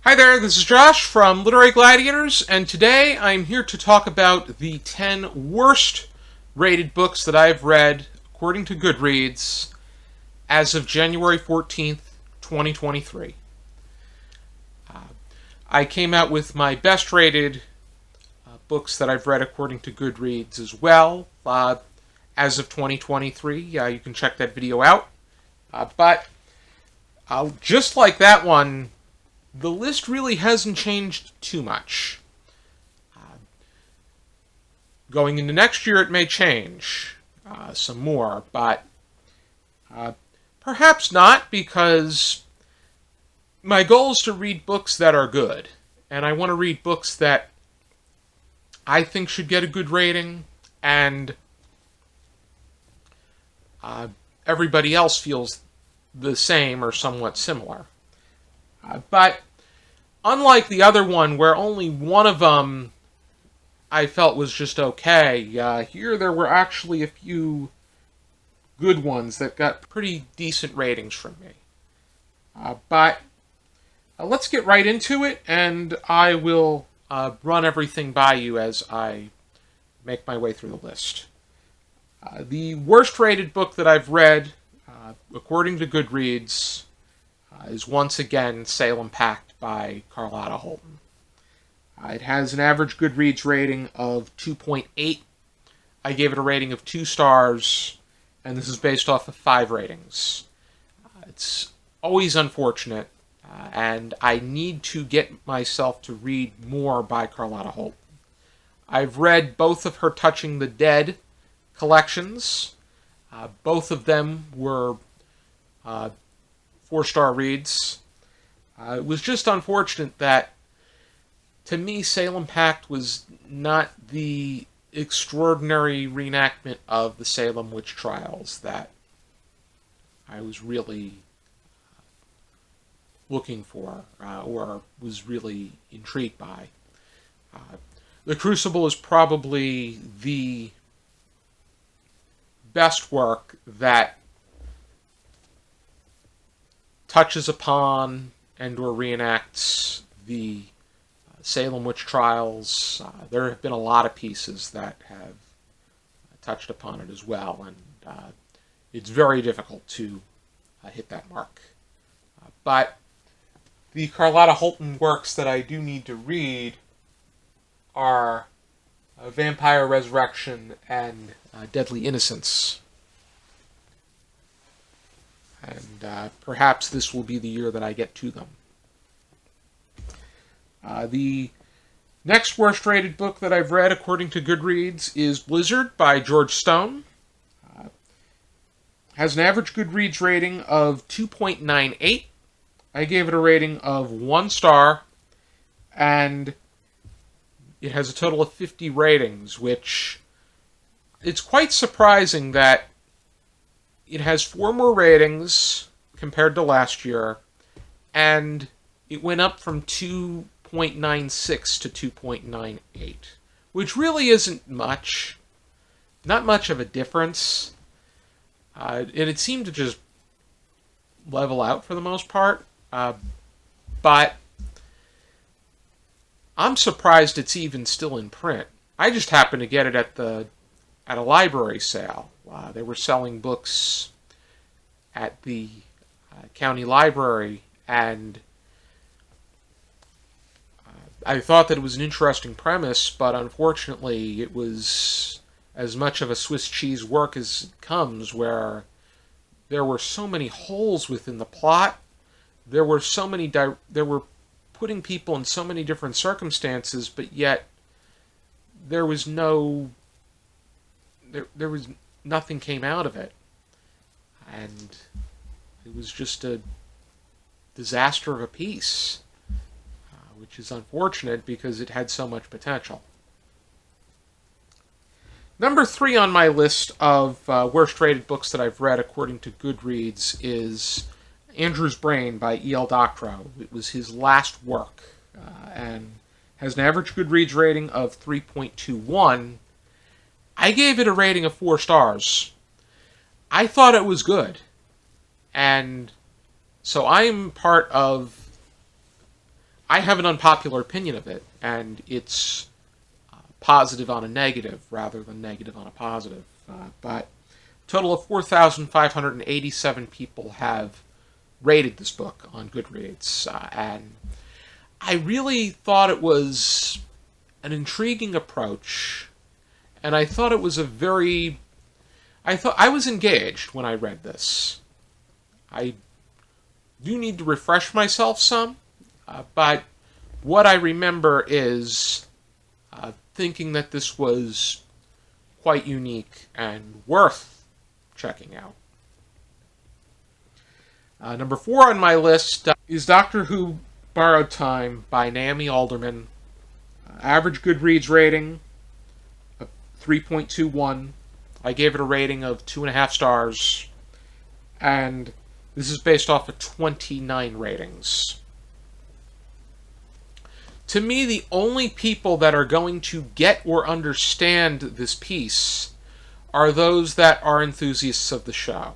Hi there, this is Josh from Literary Gladiators, and today I'm here to talk about the 10 worst rated books that I've read, according to Goodreads, as of January 14th, 2023. I came out with my best rated books that I've read according to Goodreads as well, as of 2023. You can check that video out. But just like that one, the list really hasn't changed too much. Going into next year, it may change some more, but perhaps not, because my goal is to read books that are good, and I want to read books that I think should get a good rating, and everybody else feels the same or somewhat similar. But unlike the other one, where only one of them I felt was just okay, here there were actually a few good ones that got pretty decent ratings from me. But let's get right into it, and I will run everything by you as I make my way through the list. The worst rated book that I've read, according to Goodreads, is once again Salem, Pact by Carlotta, Holton. It has an average Goodreads rating of 2.8. I gave it a rating of 2 stars, and this is based off of 5 ratings. It's always unfortunate, and I need to get myself to read more by Carlotta Holton. I've read both of her Touching the Dead collections. Both of them were 4-star reads. It was just unfortunate that, to me, Salem Pact was not the extraordinary reenactment of the Salem witch trials that I was really looking for, or was really intrigued by. The Crucible is probably the best work that touches upon and or reenacts the Salem witch trials. There have been a lot of pieces that have touched upon it as well, and it's very difficult to hit that mark. But the Carlotta Holton works that I do need to read are Vampire Resurrection and Deadly Innocence. And perhaps this will be the year that I get to them. The next worst rated book that I've read, according to Goodreads, is Blizzard by George Stone. Has an average Goodreads rating of 2.98. I gave it a rating of 1 star, and it has a total of 50 ratings, which it's quite surprising that it has 4 more ratings compared to last year, and it went up from 2.96 to 2.98, which really isn't much. Not much of a difference. And it seemed to just level out for the most part. But I'm surprised it's even still in print. I just happened to get it at a library sale. They were selling books at the county library, and I thought that it was an interesting premise, but unfortunately it was as much of a Swiss cheese work as it comes, where there were so many holes within the plot. There were putting people in so many different circumstances, but yet there was nothing came out of it. And it was just a disaster of a piece, which is unfortunate because it had so much potential. Number 3 on my list of worst rated books that I've read according to Goodreads is Andrew's Brain by E.L. Doctorow. It was his last work, and has an average Goodreads rating of 3.21. I gave it a rating of 4 stars. I thought it was good. And so I I have an unpopular opinion of it, and it's positive on a negative rather than negative on a positive. But a total of 4,587 people have rated this book on Goodreads, and I really thought it was an intriguing approach, and I thought it was I was engaged when I read this. I do need to refresh myself some, but what I remember is thinking that this was quite unique and worth checking out. Number 4 on my list is Doctor Who Borrowed Time by Naomi Alderman. Average Goodreads rating of 3.21. I gave it a rating of 2.5 stars. And this is based off of 29 ratings. To me, the only people that are going to get or understand this piece are those that are enthusiasts of the show.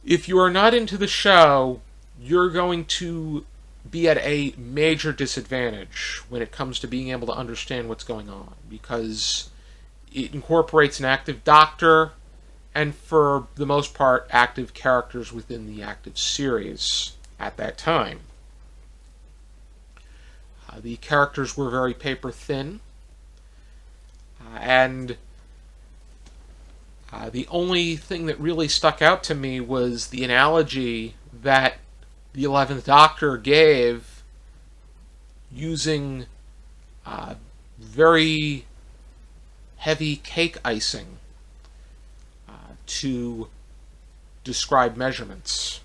If you are not into the show, you're going to be at a major disadvantage when it comes to being able to understand what's going on, because it incorporates an active Doctor and, for the most part, active characters within the active series at that time. The characters were very paper thin, and the only thing that really stuck out to me was the analogy that the 11th Doctor gave using very heavy cake icing to describe measurements.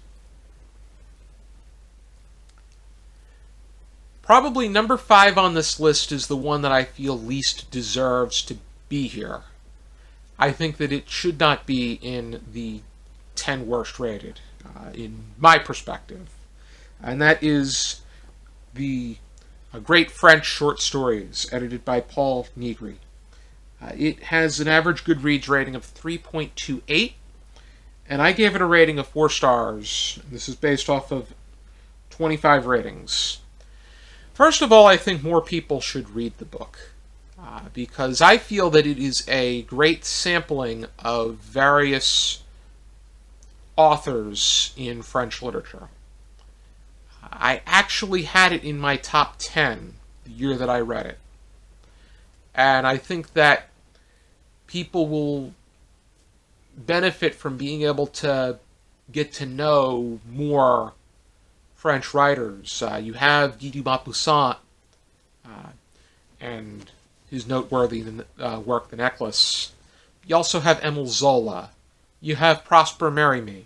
Probably number 5 on this list is the one that I feel least deserves to be here. I think that it should not be in the 10 worst rated, in my perspective. And that is the Great French Short Stories, edited by Paul Negri. It has an average Goodreads rating of 3.28, and I gave it a rating of 4 stars. This is based off of 25 ratings. First of all, I think more people should read the book, because I feel that it is a great sampling of various authors in French literature. I actually had it in my top 10 the year that I read it. And I think that people will benefit from being able to get to know more French writers. You have Guy de Maupassant and his noteworthy work, The Necklace. You also have Émile Zola. You have Prosper Mérimée.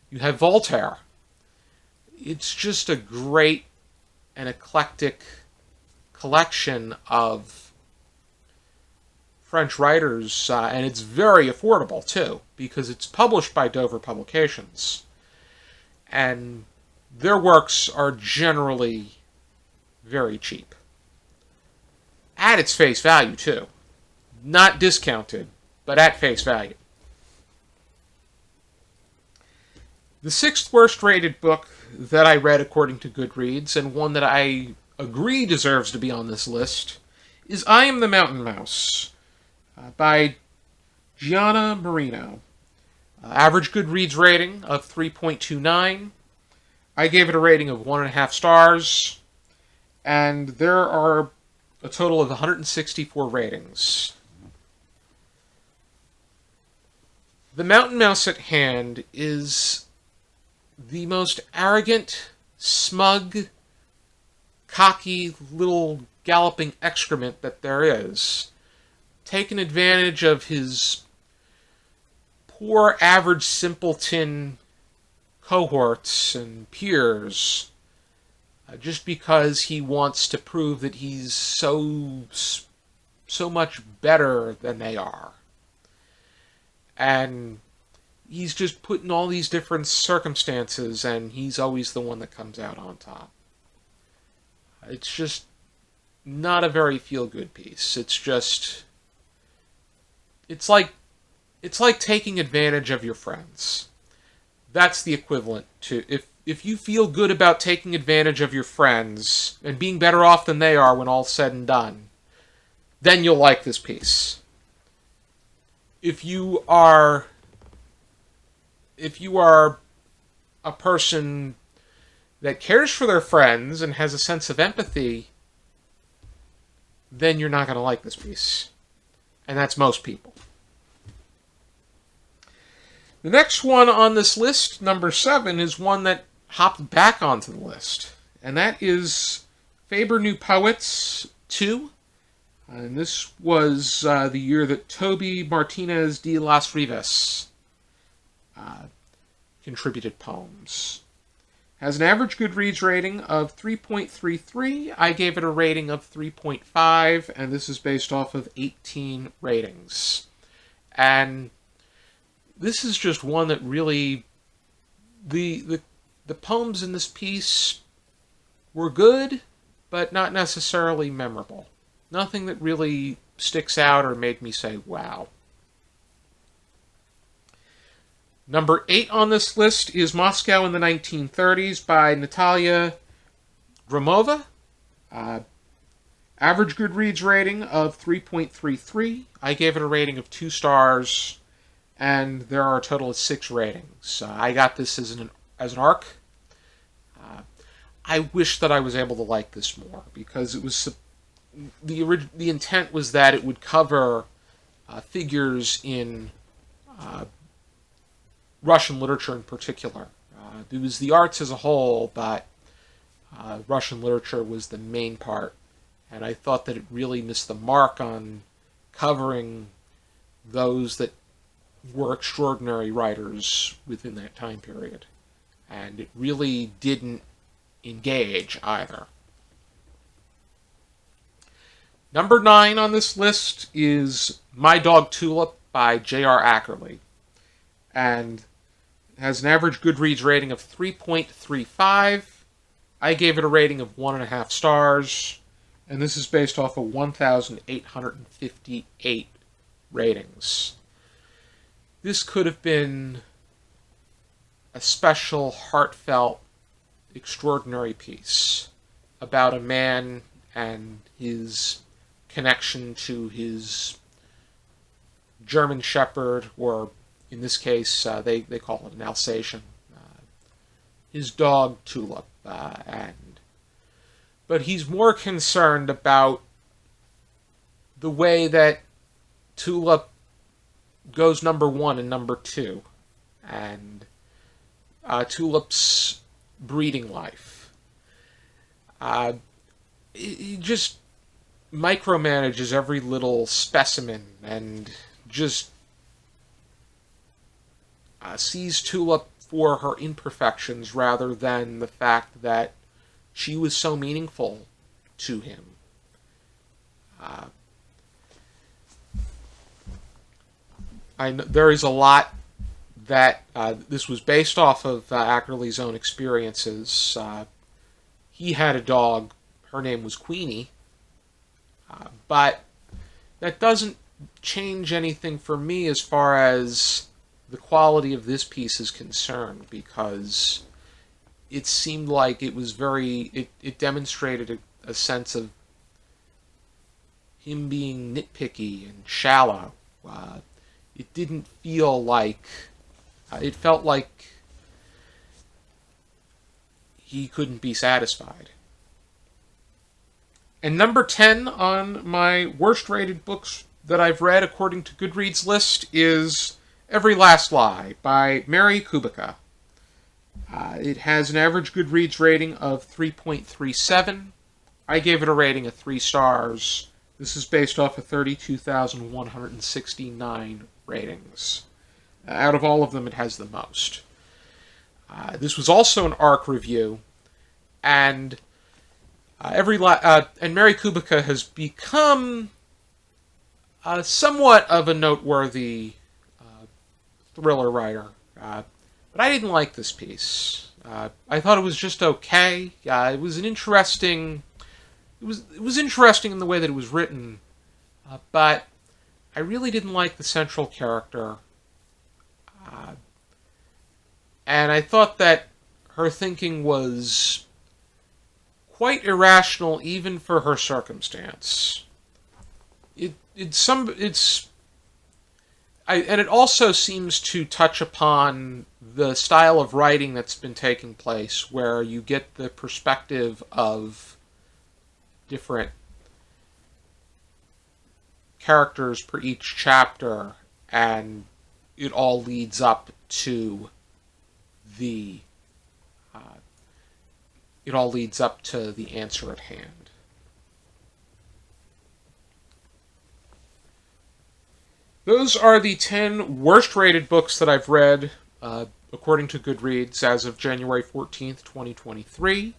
You have Voltaire. It's just a great and eclectic collection of French writers, and it's very affordable, too, because it's published by Dover Publications. And their works are generally very cheap. At its face value, too. Not discounted, but at face value. The 6th worst rated book that I read according to Goodreads, and one that I agree deserves to be on this list, is I Am the Mountain Mouse by Gianna Marino. Average Goodreads rating of 3.29. I gave it a rating of 1.5 stars, and there are a total of 164 ratings. The Mountain Mouse at hand is the most arrogant, smug, cocky little galloping excrement that there is, taking advantage of his poor, average, simpleton cohorts and peers, just because he wants to prove that he's so much better than they are. And he's just put in all these different circumstances, and he's always the one that comes out on top. It's just not a very feel-good piece. It's like taking advantage of your friends. That's the equivalent to, if you feel good about taking advantage of your friends and being better off than they are when all's said and done, then you'll like this piece. If you are a person that cares for their friends and has a sense of empathy, then you're not going to like this piece. And that's most people. The next one on this list, number 7, is one that hopped back onto the list. And that is Faber New Poets 2. And this was the year that Toby Martinez de las Rivas contributed poems. Has an average Goodreads rating of 3.33. I gave it a rating of 3.5, and this is based off of 18 ratings. And this is just one that really... The poems in this piece were good, but not necessarily memorable. Nothing that really sticks out or made me say, wow. Number 8 on this list is Moscow in the 1930s by Natalia Gromova. Average Goodreads rating of 3.33. I gave it a rating of 2 stars, and there are a total of 6 ratings. I got this as an arc. I wish that I was able to like this more, because it was the intent was that it would cover figures in Russian literature in particular. It was the arts as a whole, but Russian literature was the main part. And I thought that it really missed the mark on covering those that were extraordinary writers within that time period. And it really didn't engage either. Number 9 on this list is My Dog Tulip by J.R. Ackerley. And has an average Goodreads rating of 3.35. I gave it a rating of 1.5 stars, and this is based off of 1,858 ratings. This could have been a special, heartfelt, extraordinary piece about a man and his connection to his German Shepherd, or in this case, they call it an Alsatian. His dog, Tulip. But he's more concerned about the way that Tulip goes number 1 and number 2. And Tulip's breeding life. He just micromanages every little specimen and just sees Tulip for her imperfections rather than the fact that she was so meaningful to him. There is a lot that this was based off of Ackerley's own experiences. He had a dog, her name was Queenie, but that doesn't change anything for me as far as the quality of this piece is concerned, because it seemed like it was it demonstrated a sense of him being nitpicky and shallow. It didn't feel like, it felt like he couldn't be satisfied. And number 10 on my worst rated books that I've read according to Goodreads list is Every Last Lie by Mary Kubica. It has an average Goodreads rating of 3.37. I gave it a rating of 3 stars. This is based off of 32,169 ratings. Out of all of them, it has the most. This was also an ARC review, and Mary Kubica has become somewhat of a noteworthy thriller writer. But I didn't like this piece. I thought it was just okay. It was an interesting. It was interesting in the way that it was written, but I really didn't like the central character. And I thought that her thinking was quite irrational even for her circumstance. And it also seems to touch upon the style of writing that's been taking place, where you get the perspective of different characters per each chapter, and it all leads up to the answer at hand. Those are the 10 worst-rated books that I've read, according to Goodreads, as of January 14th, 2023.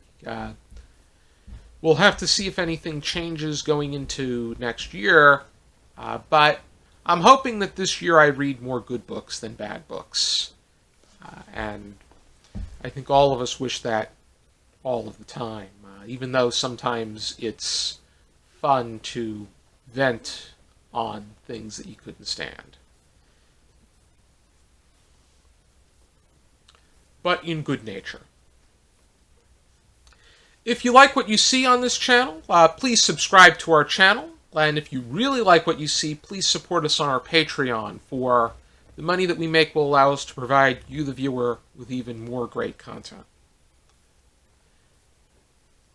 We'll have to see if anything changes going into next year, but I'm hoping that this year I read more good books than bad books. And I think all of us wish that all of the time, even though sometimes it's fun to vent on things that you couldn't stand. But in good nature. If you like what you see on this channel, please subscribe to our channel. And if you really like what you see, please support us on our Patreon, for the money that we make will allow us to provide you, the viewer, with even more great content.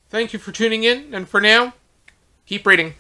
Thank you for tuning in, and for now, keep reading.